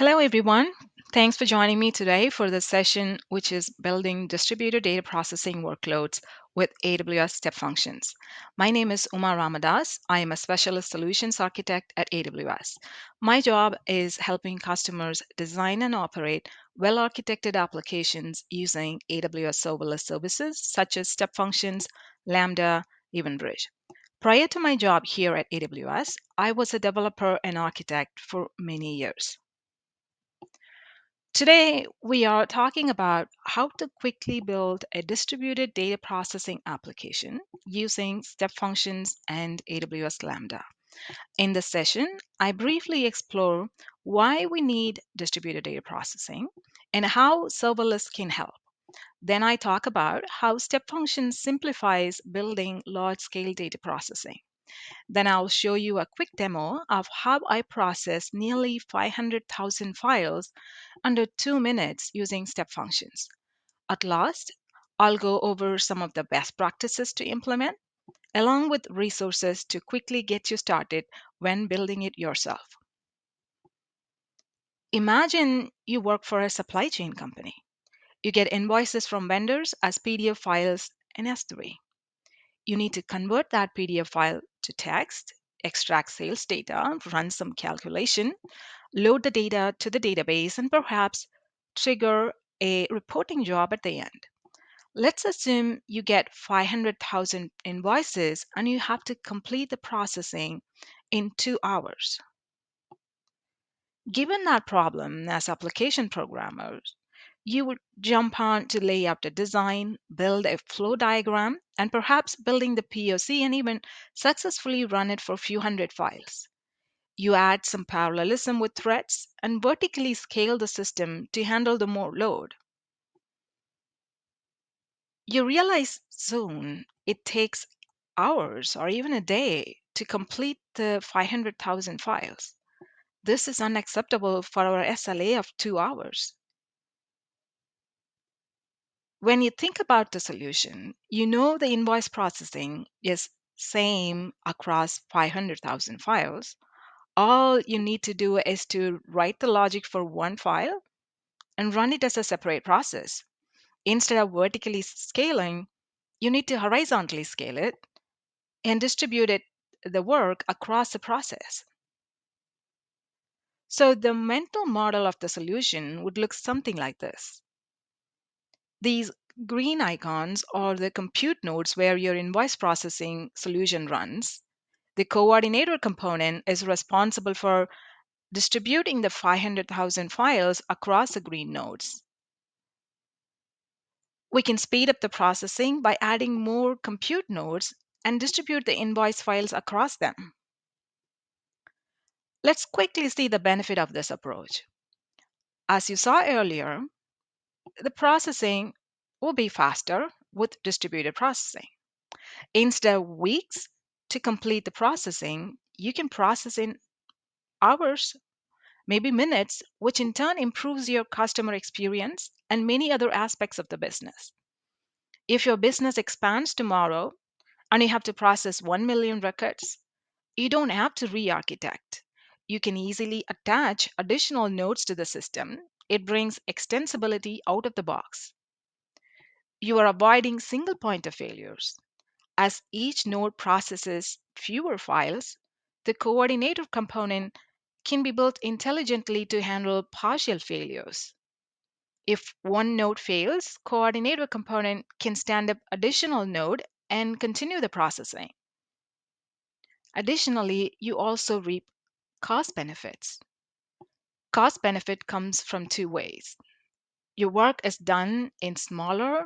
Hello, everyone. Thanks for joining me today for this session, which is building distributed data processing workloads with AWS Step Functions. My name is Uma Ramadas. I am a specialist solutions architect at AWS. My job is helping customers design and operate well architected applications using AWS serverless services such as Step Functions, Lambda, even Bridge. Prior to my job here at AWS, I was a developer and architect for many years. Today, we are talking about how to quickly build a distributed data processing application using step functions and AWS Lambda. In this session, I briefly explore why we need distributed data processing and how serverless can help. Then I talk about how step functions simplifies building large-scale data processing. Then I'll show you a quick demo of how I process nearly 500,000 files under 2 minutes using step functions. At last, I'll go over some of the best practices to implement, along with resources to quickly get you started when building it yourself. Imagine you work for a supply chain company. You get invoices from vendors as PDF files in S3. You need to convert that PDF file to text, extract sales data, run some calculation, load the data to the database, and perhaps trigger a reporting job at the end. Let's assume you get 500,000 invoices and you have to complete the processing in 2 hours. Given that problem, as application programmers, you would jump on to lay out the design, build a flow diagram, and perhaps building the POC and even successfully run it for a few hundred files. You add some parallelism with threads and vertically scale the system to handle the more load. You realize soon it takes hours or even a day to complete the 500,000 files. This is unacceptable for our SLA of 2 hours. When you think about the solution, you know the invoice processing is same across 500,000 files. All you need to do is to write the logic for one file and run it as a separate process. Instead of vertically scaling, you need to horizontally scale it and distribute it the work across the process. So the mental model of the solution would look something like this. These green icons are the compute nodes where your invoice processing solution runs. The coordinator component is responsible for distributing the 500,000 files across the green nodes. We can speed up the processing by adding more compute nodes and distribute the invoice files across them. Let's quickly see the benefit of this approach. As you saw earlier, the processing will be faster with distributed processing. Instead of weeks to complete the processing, you can process in hours, maybe minutes, which in turn improves your customer experience and many other aspects of the business. If your business expands tomorrow and you have to process 1 million records, you don't have to re architect. You can easily attach additional nodes to the system. It brings extensibility out of the box. You are avoiding single point of failures. As each node processes fewer files, the coordinator component can be built intelligently to handle partial failures. If one node fails, coordinator component can stand up additional node and continue the processing. Additionally, you also reap cost benefits. Cost benefit comes from two ways. Your work is done in smaller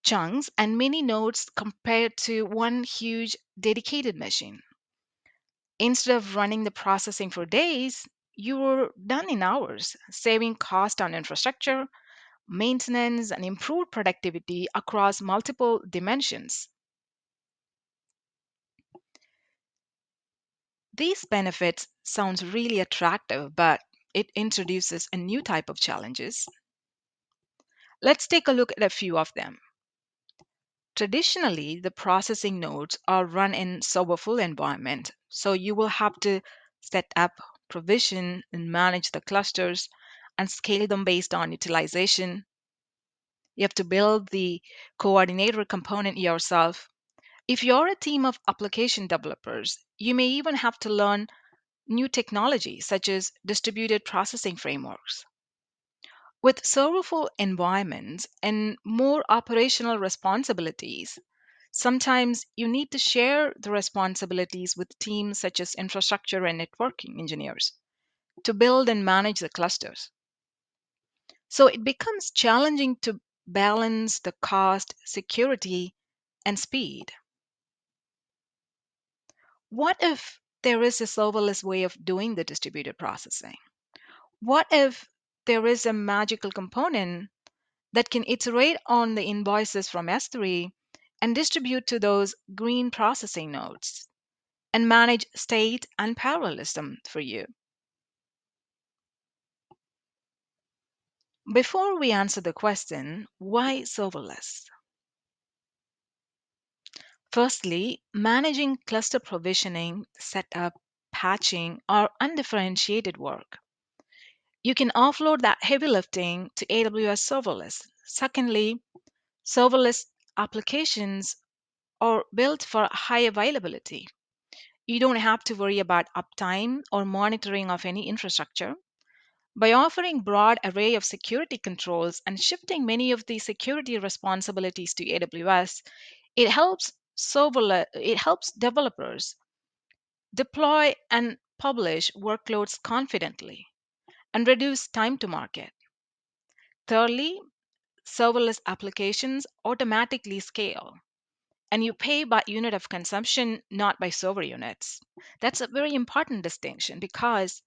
chunks and many nodes compared to one huge dedicated machine. Instead of running the processing for days, you're done in hours, saving cost on infrastructure, maintenance, and improved productivity across multiple dimensions. These benefits sounds really attractive, but it introduces a new type of challenges. Let's take a look at a few of them. Traditionally, the processing nodes are run in serverful environment, so you will have to set up provision and manage the clusters, and scale them based on utilization. You have to build the coordinator component yourself. If you're a team of application developers, you may even have to learn new technology such as distributed processing frameworks. With serverful environments and more operational responsibilities, sometimes you need to share the responsibilities with teams such as infrastructure and networking engineers to build and manage the clusters. So it becomes challenging to balance the cost, security, and speed. What if there is a serverless way of doing the distributed processing? What if there is a magical component that can iterate on the invoices from S3 and distribute to those green processing nodes and manage state and parallelism for you? Before we answer the question, why serverless? Firstly, managing cluster provisioning, setup, patching are undifferentiated work. You can offload that heavy lifting to AWS Serverless. Secondly, serverless applications are built for high availability. You don't have to worry about uptime or monitoring of any infrastructure. By offering broad array of security controls and shifting many of the security responsibilities to AWS, it helps developers deploy and publish workloads confidently and reduce time to market. Thirdly, serverless applications automatically scale and you pay by unit of consumption, not by server units. That's a very important distinction because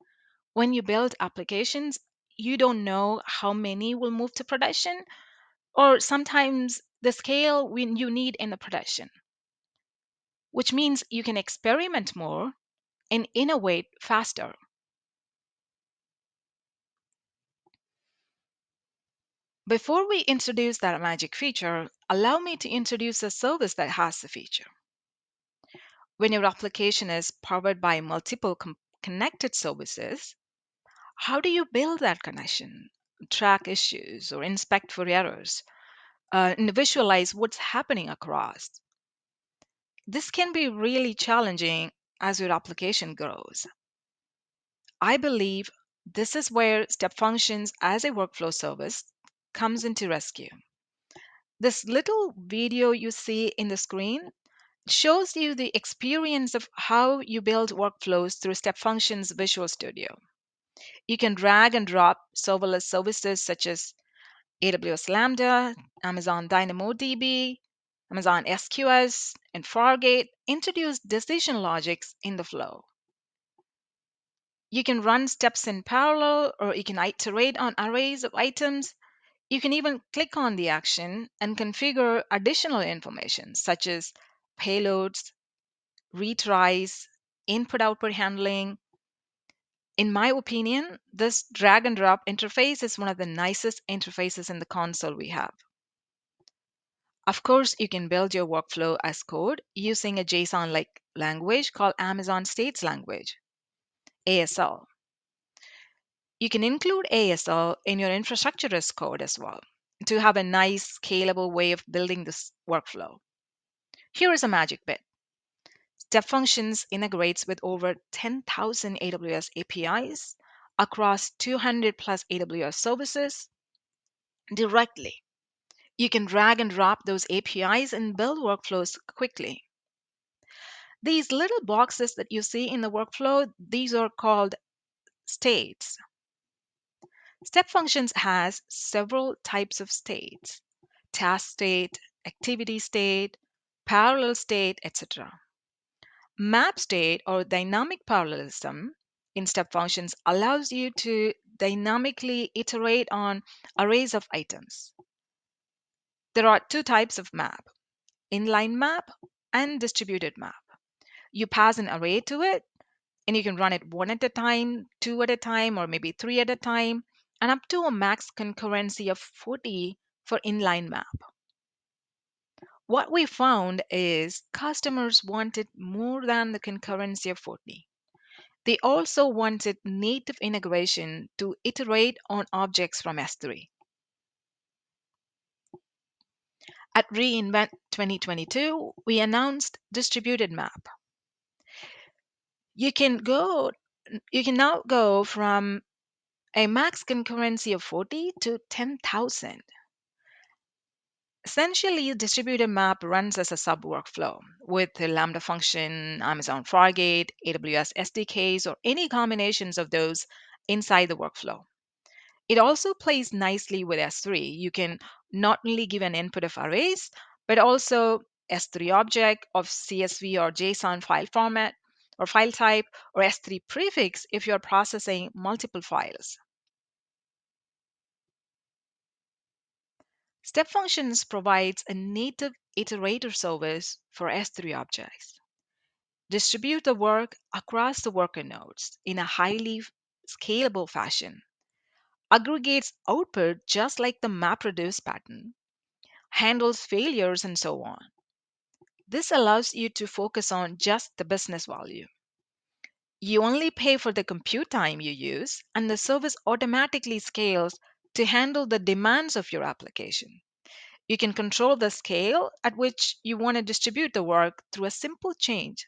when you build applications, you don't know how many will move to production or sometimes the scale when you need in the production, which means you can experiment more and innovate faster. Before we introduce that magic feature, allow me to introduce a service that has the feature. When your application is powered by multiple connected services, how do you build that connection, track issues, or inspect for errors, and visualize what's happening across? This can be really challenging as your application grows. I believe this is where Step Functions as a workflow service comes into rescue. This little video you see in the screen shows you the experience of how you build workflows through Step Functions Visual Studio. You can drag and drop serverless services such as AWS Lambda, Amazon DynamoDB, Amazon SQS, and Fargate, introduce decision logics in the flow. You can run steps in parallel or you can iterate on arrays of items. You can even click on the action and configure additional information such as payloads, retries, input output handling. In my opinion, this drag and drop interface is one of the nicest interfaces in the console we have. Of course, you can build your workflow as code using a JSON like language called Amazon States Language, ASL. You can include ASL in your infrastructure as code as well to have a nice scalable way of building this workflow. Here is a magic bit. Step Functions integrates with over 10,000 AWS APIs across 200 plus AWS services directly. You can drag and drop those APIs and build workflows quickly. These little boxes that you see in the workflow, these are called states. Step Functions has several types of states: task state, activity state, parallel state, etc. Map state or dynamic parallelism in Step Functions allows you to dynamically iterate on arrays of items. There are two types of map: inline map and distributed map. You pass an array to it and you can run it one at a time, two at a time, or maybe three at a time, and up to a max concurrency of 40 for inline map. What we found is customers wanted more than the concurrency of 40. They also wanted native integration to iterate on objects from S3. At reInvent 2022, we announced distributed map. You can go you can now go from a max concurrency of 40 to 10,000. Essentially, distributed map runs as a sub workflow with the Lambda function, Amazon Fargate, AWS SDKs, or any combinations of those inside the workflow. It also plays nicely with S3. You can not only give an input of arrays, but also S3 object of CSV or JSON file format or file type, or S3 prefix if you're processing multiple files. Step Functions provides a native iterator service for S3 objects. Distribute the work across the worker nodes in a highly scalable fashion. Aggregates output just like the MapReduce pattern. Handles failures and so on. This allows you to focus on just the business value. You only pay for the compute time you use, and the service automatically scales to handle the demands of your application. You can control the scale at which you want to distribute the work through a simple change.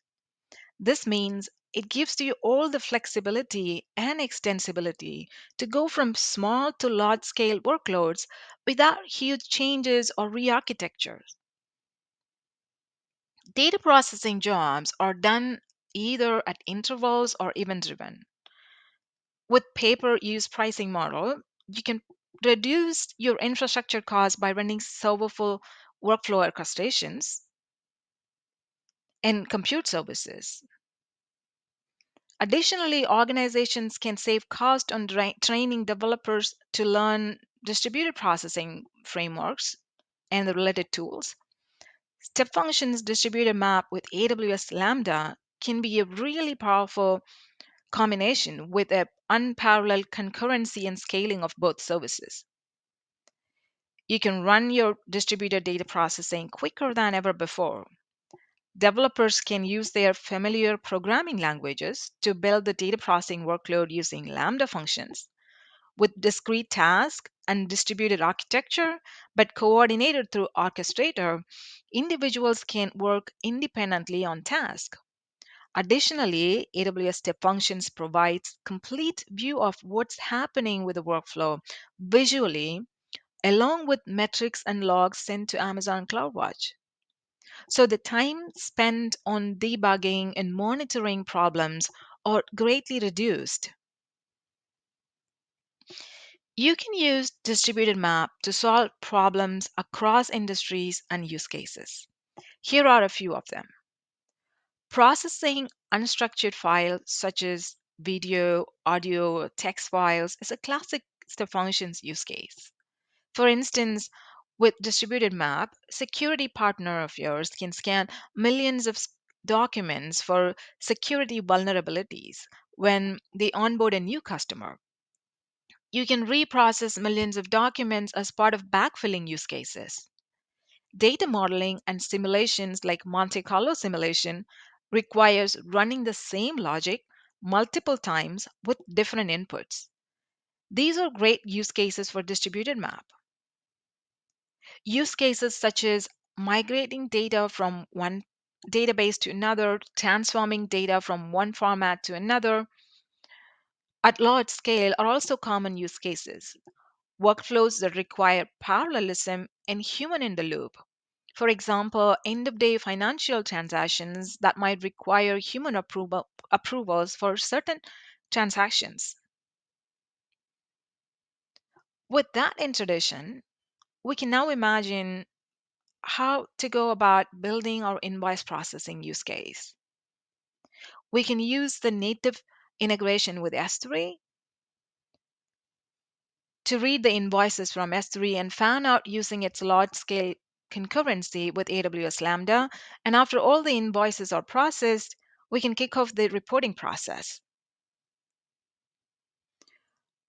This means it gives you all the flexibility and extensibility to go from small to large scale workloads without huge changes or re architectures. Data processing jobs are done either at intervals or event driven. With pay-per-use pricing model, you can reduce your infrastructure costs by running serverful workflow orchestrations and compute services. Additionally, organizations can save cost on training developers to learn distributed processing frameworks and the related tools. Step Functions distributed map with AWS Lambda can be a really powerful combination with an unparalleled concurrency and scaling of both services. You can run your distributed data processing quicker than ever before. Developers can use their familiar programming languages to build the data processing workload using Lambda functions. With discrete tasks and distributed architecture, but coordinated through Orchestrator, individuals can work independently on tasks. Additionally, AWS Step Functions provides complete view of what's happening with the workflow visually, along with metrics and logs sent to Amazon CloudWatch. So the time spent on debugging and monitoring problems are greatly reduced. You can use distributed map to solve problems across industries and use cases. Here are a few of them. Processing unstructured files such as video, audio, text files is a classic step functions use case. For instance, with distributed map, security partner of yours can scan millions of documents for security vulnerabilities when they onboard a new customer. You can reprocess millions of documents as part of backfilling use cases. Data modeling and simulations like Monte Carlo simulation requires running the same logic multiple times with different inputs. These are great use cases for distributed map. Use cases such as migrating data from one database to another, transforming data from one format to another at large scale are also common use cases. Workflows that require parallelism and human in the loop. For example, end of day financial transactions that might require human approvals for certain transactions. With that introduction, we can now imagine how to go about building our invoice processing use case. We can use the native integration with S3 to read the invoices from S3 and fan out using its large scale concurrency with AWS Lambda. And after all the invoices are processed, we can kick off the reporting process.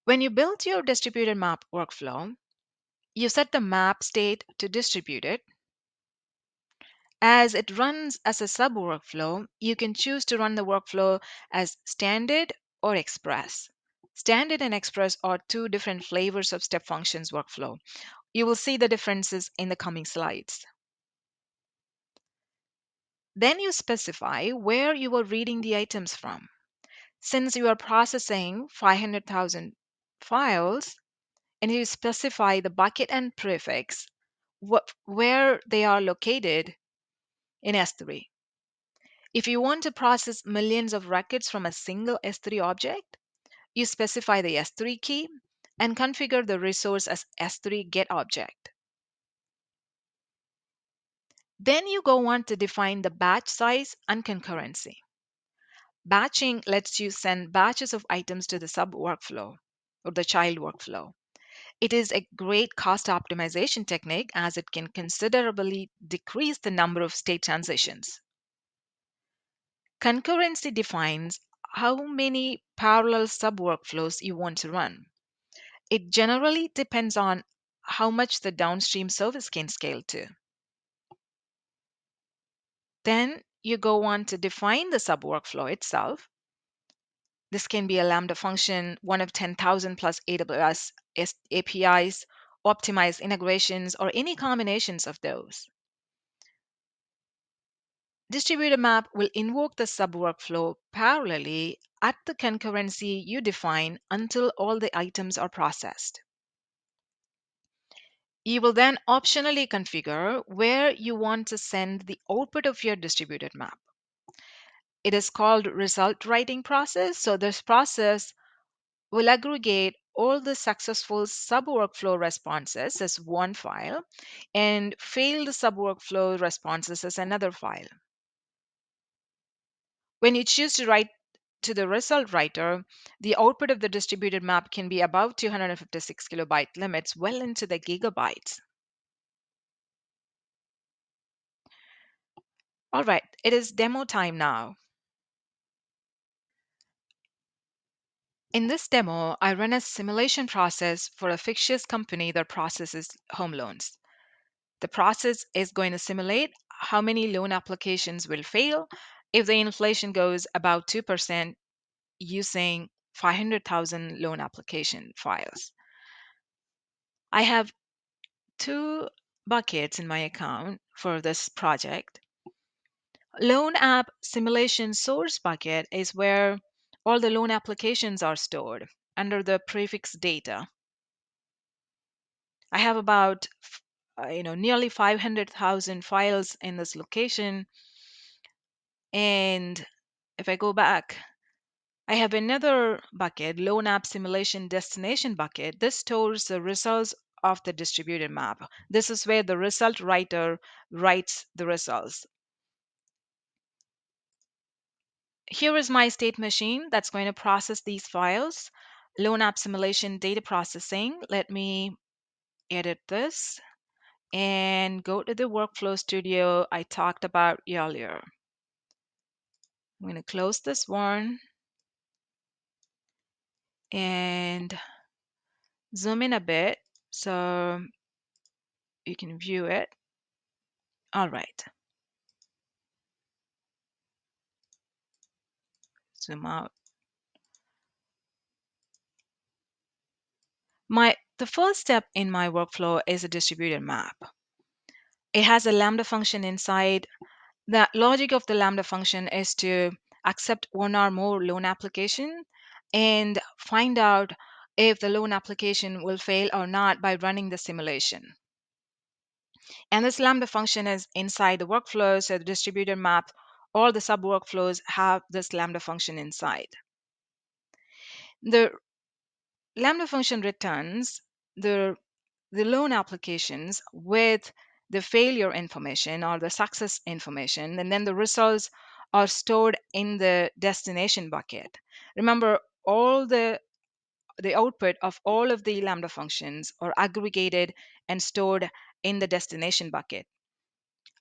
When you build your distributed map workflow, you set the map state to distributed, As it runs as a sub workflow, you can choose to run the workflow as standard or express. Standard and express are two different flavors of step functions workflow. You will see the differences in the coming slides. Then you specify where you are reading the items from. Since you are processing 500,000 files, and you specify the bucket and prefix where they are located in S3. If you want to process millions of records from a single S3 object, you specify the S3 key and configure the resource as S3 get object. Then you go on to define the batch size and concurrency. Batching lets you send batches of items to the sub workflow or the child workflow. It is a great cost optimization technique as it can considerably decrease the number of state transitions. Concurrency defines how many parallel sub workflows you want to run. It generally depends on how much the downstream service can scale to. Then you go on to define the sub workflow itself. This can be a Lambda function, one of 10,000 plus AWS APIs, optimized integrations, or any combinations of those. Distributed map will invoke the sub workflow parallelly at the concurrency you define until all the items are processed. You will then optionally configure where you want to send the output of your distributed map. It is called result writing process. So this process will aggregate all the successful sub workflow responses as one file and failed sub workflow responses as another file. When you choose to write to the result writer, the output of the distributed map can be above 256 kilobyte limits, well into the gigabytes. All right, it is demo time now. In this demo, I run a simulation process for a fictitious company that processes home loans. The process is going to simulate how many loan applications will fail if the inflation goes about 2% using 500,000 loan application files. I have two buckets in my account for this project. Loan app simulation source bucket is where all the loan applications are stored under the prefix data. I have about nearly 500,000 files in this location. And if I go back, I have another bucket, loan app simulation destination bucket. This stores the results of the distributed map. This is where the result writer writes the results. Here is my state machine that's going to process these files. Loan app simulation data processing. Let me edit this and go to the workflow studio I talked about earlier. I'm going to close this one and zoom in a bit so you can view it. All right. Zoom out. The first step in my workflow is a distributed map. It has a Lambda function inside. The logic of the Lambda function is to accept one or more loan application and find out if the loan application will fail or not by running the simulation. And this Lambda function is inside the workflow, so the distributed map, all the sub workflows have this Lambda function inside. The Lambda function returns the loan applications with the failure information or the success information, and then the results are stored in the destination bucket. Remember, all the output of all of the Lambda functions are aggregated and stored in the destination bucket.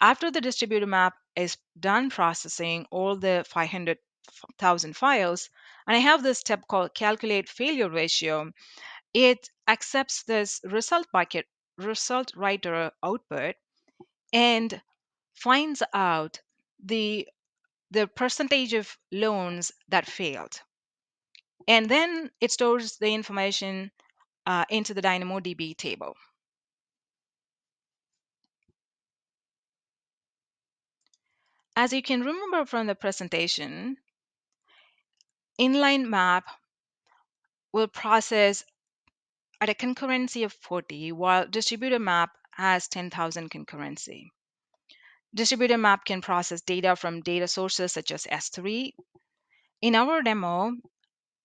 After the distributed map is done processing all the 500,000 files, and I have this step called calculate failure ratio, it accepts this result bucket, result writer output, and finds out the percentage of loans that failed. And then it stores the information into the DynamoDB table. As you can remember from the presentation, inline map will process at a concurrency of 40, while distributed map has 10,000 concurrency. Distributed map can process data from data sources such as S3. In our demo,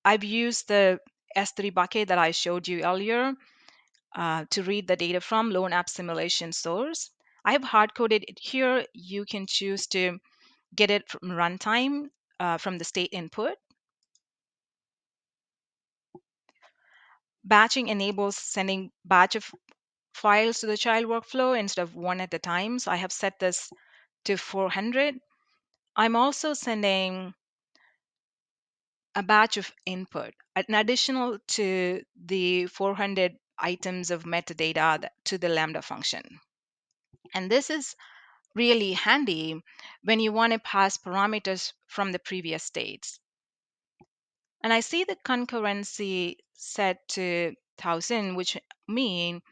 I've used the S3 bucket that I showed you earlier to read the data from loan app simulation source. I have hard-coded it here. You can choose to get it from runtime from the state input. Batching enables sending batch of files to the child workflow instead of one at a time. So I have set this to 400. I'm also sending a batch of input, an additional to the 400 items of metadata to the Lambda function. And this is really handy when you want to pass parameters from the previous states. And I see the concurrency set to 1000, which mean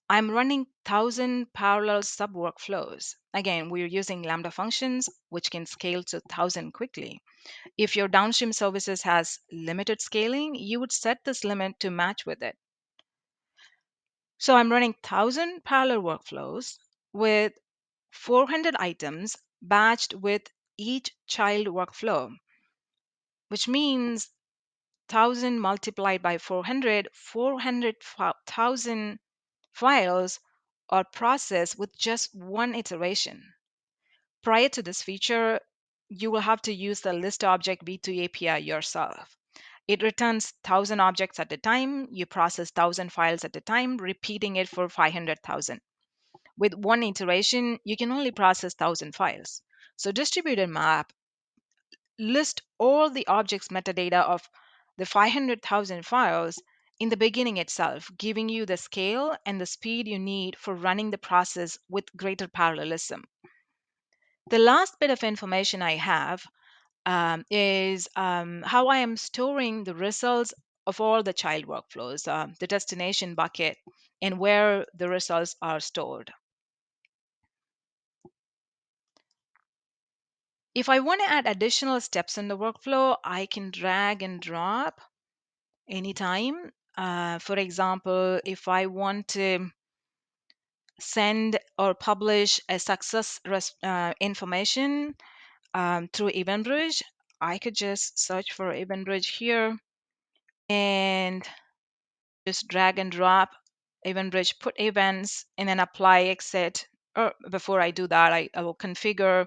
I'm running 1000 parallel sub workflows. Again, we're using Lambda functions, which can scale to 1000 quickly. If your downstream services has limited scaling, you would set this limit to match with it. So I'm running 1000 parallel workflows with 400 items batched with each child workflow, which means 1000 multiplied by 400, 400,000 files are processed with just one iteration. Prior to this feature, you will have to use the list object V2 API yourself. It returns 1000 objects at a time. You process 1000 files at a time, repeating it for 500,000. With one iteration, you can only process 1000 files. So distributed map list all the objects metadata of the 500,000 files in the beginning itself, giving you the scale and the speed you need for running the process with greater parallelism. The last bit of information I have is how I am storing the results of all the child workflows, the destination bucket, and where the results are stored. If I want to add additional steps in the workflow, I can drag and drop anytime. For example, if I want to send or publish a success information through EventBridge, I could just search for EventBridge here and just drag and drop EventBridge put events and then apply exit. Or before I do that, I will configure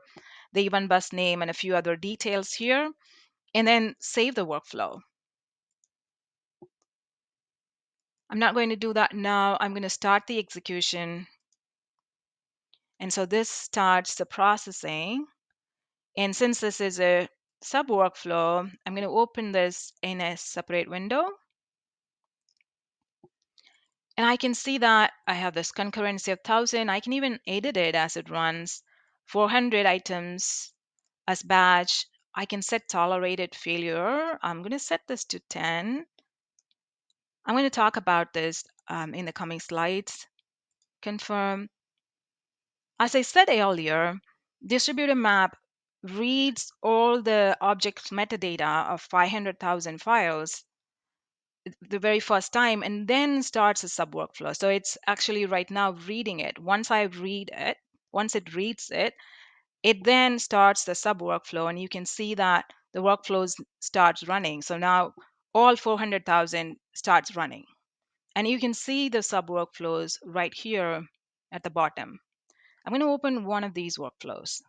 the event bus name and a few other details here, and then save the workflow. I'm not going to do that now. I'm going to start the execution. And so this starts the processing. And since this is a sub workflow, I'm going to open this in a separate window. And I can see that I have this concurrency of 1000. I can even edit it as it runs. 400 items as batch. I can set tolerated failure. I'm going to set this to 10. I'm going to talk about this in the coming slides. Confirm. As I said earlier, distributed map reads all the object metadata of 500,000 files the very first time and then starts a sub workflow. So it's actually right now reading it. Once it reads it, it then starts the sub workflow, and you can see that the workflows starts running. So now all 400,000 starts running. And you can see the sub workflows right here at the bottom. I'm going to open one of these workflows.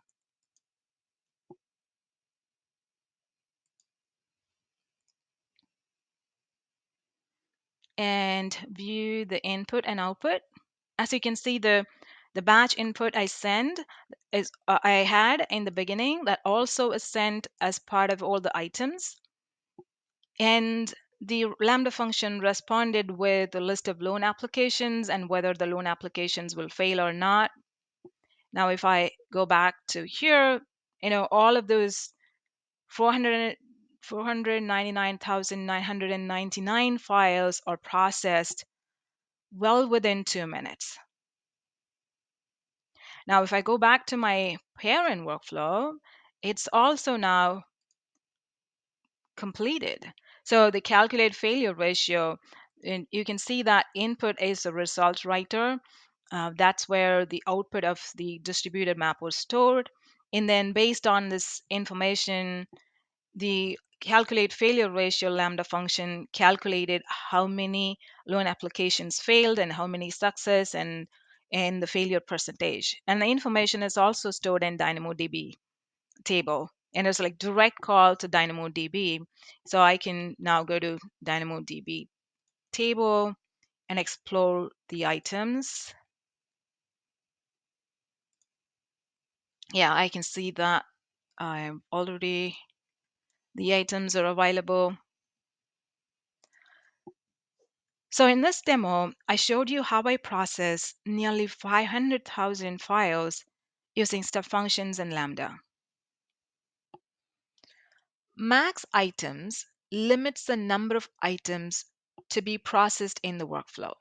And view the input and output. As you can see, the batch input I send is I had in the beginning that also is sent as part of all the items. And the Lambda function responded with a list of loan applications and whether the loan applications will fail or not. Now, if I go back to here, all of those 400 499,999 files are processed well within 2 minutes. Now, if I go back to my parent workflow, it's also now completed. So the calculate failure ratio, and you can see that input is the result writer. That's where the output of the distributed map was stored. And then based on this information, the calculate failure ratio Lambda function calculated how many loan applications failed and how many success and the failure percentage. And the information is also stored in DynamoDB table. And there's like direct call to DynamoDB. So I can now go to DynamoDB table and explore the items. Yeah, I can see that I'm already the items are available. So in this demo, I showed you how I process nearly 500,000 files using step functions and Lambda. Max items limits the number of items to be processed in the workflow.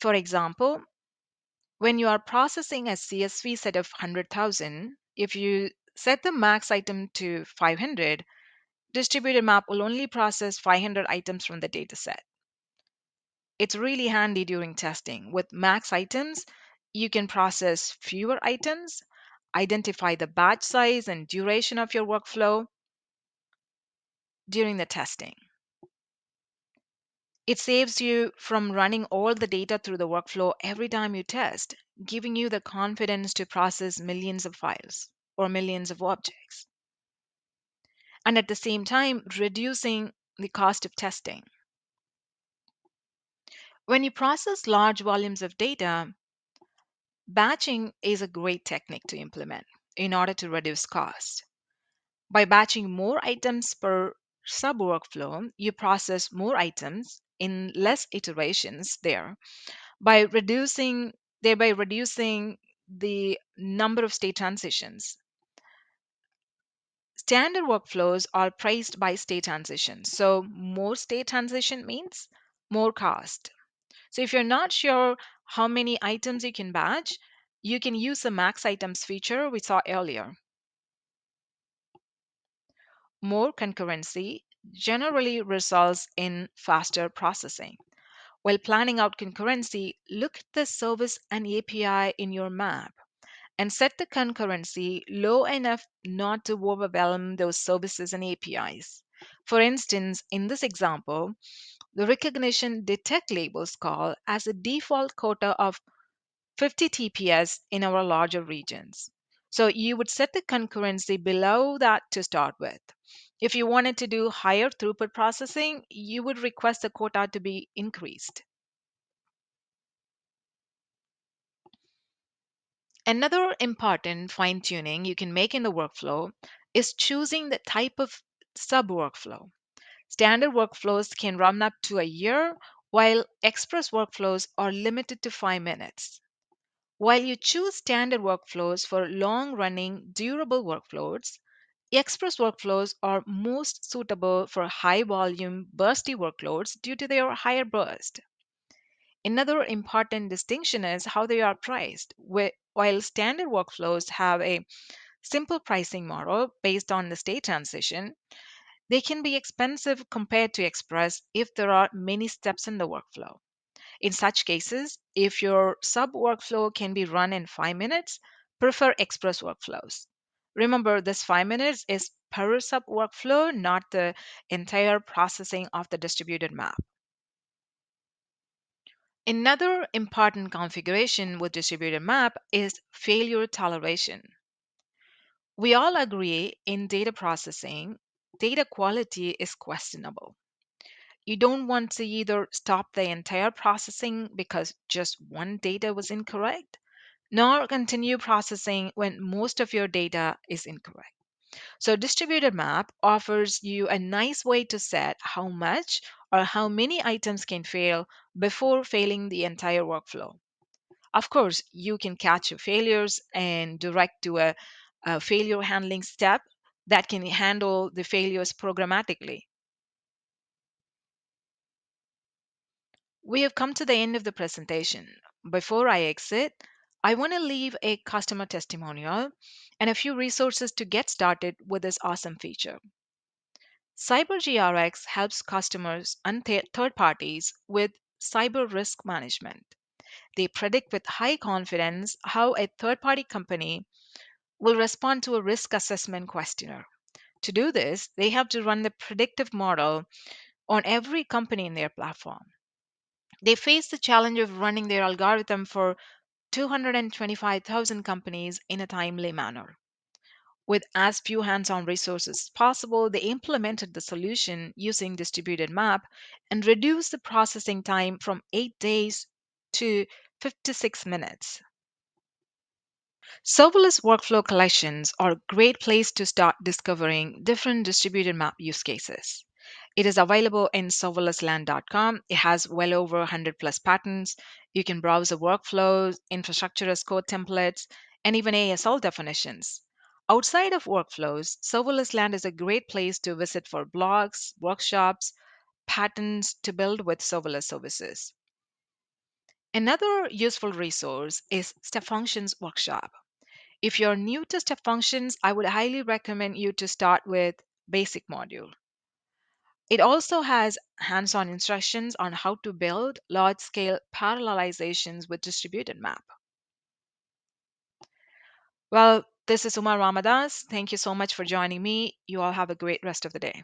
For example, when you are processing a CSV set of 100,000, if you set the max item to 500, distributed map will only process 500 items from the dataset. It's really handy during testing. With max items, you can process fewer items, identify the batch size and duration of your workflow during the testing. It saves you from running all the data through the workflow every time you test, giving you the confidence to process millions of files or millions of objects. And at the same time, reducing the cost of testing. When you process large volumes of data, batching is a great technique to implement in order to reduce cost. By batching more items per sub workflow, you process more items in less iterations there thereby reducing the number of state transitions. Standard workflows are priced by state transition. So more state transition means more cost. So if you're not sure how many items you can batch, you can use the max items feature we saw earlier. More concurrency generally results in faster processing. While planning out concurrency, look at the service and API in your map and set the concurrency low enough not to overwhelm those services and APIs. For instance, in this example, the recognition detect labels call has a default quota of 50 TPS in our larger regions. So you would set the concurrency below that to start with. If you wanted to do higher throughput processing, you would request the quota to be increased. Another important fine tuning you can make in the workflow is choosing the type of sub workflow. Standard workflows can run up to a year, while express workflows are limited to 5 minutes. While you choose standard workflows for long running, durable workloads, express workflows are most suitable for high volume, bursty workloads due to their higher burst. Another important distinction is how they are priced. While standard workflows have a simple pricing model based on the state transition, they can be expensive compared to Express if there are many steps in the workflow. In such cases, if your sub workflow can be run in 5 minutes, prefer Express workflows. Remember, this 5 minutes is per sub workflow, not the entire processing of the distributed map. Another important configuration with distributed map is failure toleration. We all agree in data processing, data quality is questionable. You don't want to either stop the entire processing because just one data was incorrect, nor continue processing when most of your data is incorrect. So, distributed map offers you a nice way to set how much or how many items can fail before failing the entire workflow. Of course, you can catch your failures and direct to a failure handling step that can handle the failures programmatically. We have come to the end of the presentation. Before I exit, I want to leave a customer testimonial and a few resources to get started with this awesome feature. CyberGRX helps customers and third parties with cyber risk management. They predict with high confidence how a third party company will respond to a risk assessment questionnaire. To do this, they have to run the predictive model on every company in their platform. They face the challenge of running their algorithm for 225,000 companies in a timely manner. With as few hands on resources as possible, they implemented the solution using distributed map and reduced the processing time from 8 days to 56 minutes. Serverless workflow collections are a great place to start discovering different distributed map use cases. It is available in serverlessland.com. It has well over 100 plus patterns. You can browse the workflows, infrastructure as code templates, and even ASL definitions. Outside of workflows, Serverless Land is a great place to visit for blogs, workshops, patterns to build with serverless services. Another useful resource is Step Functions Workshop. If you're new to Step Functions, I would highly recommend you to start with Basic module. It also has hands on instructions on how to build large scale parallelizations with distributed map. Well, this is Umar Ramadas. Thank you so much for joining me. You all have a great rest of the day.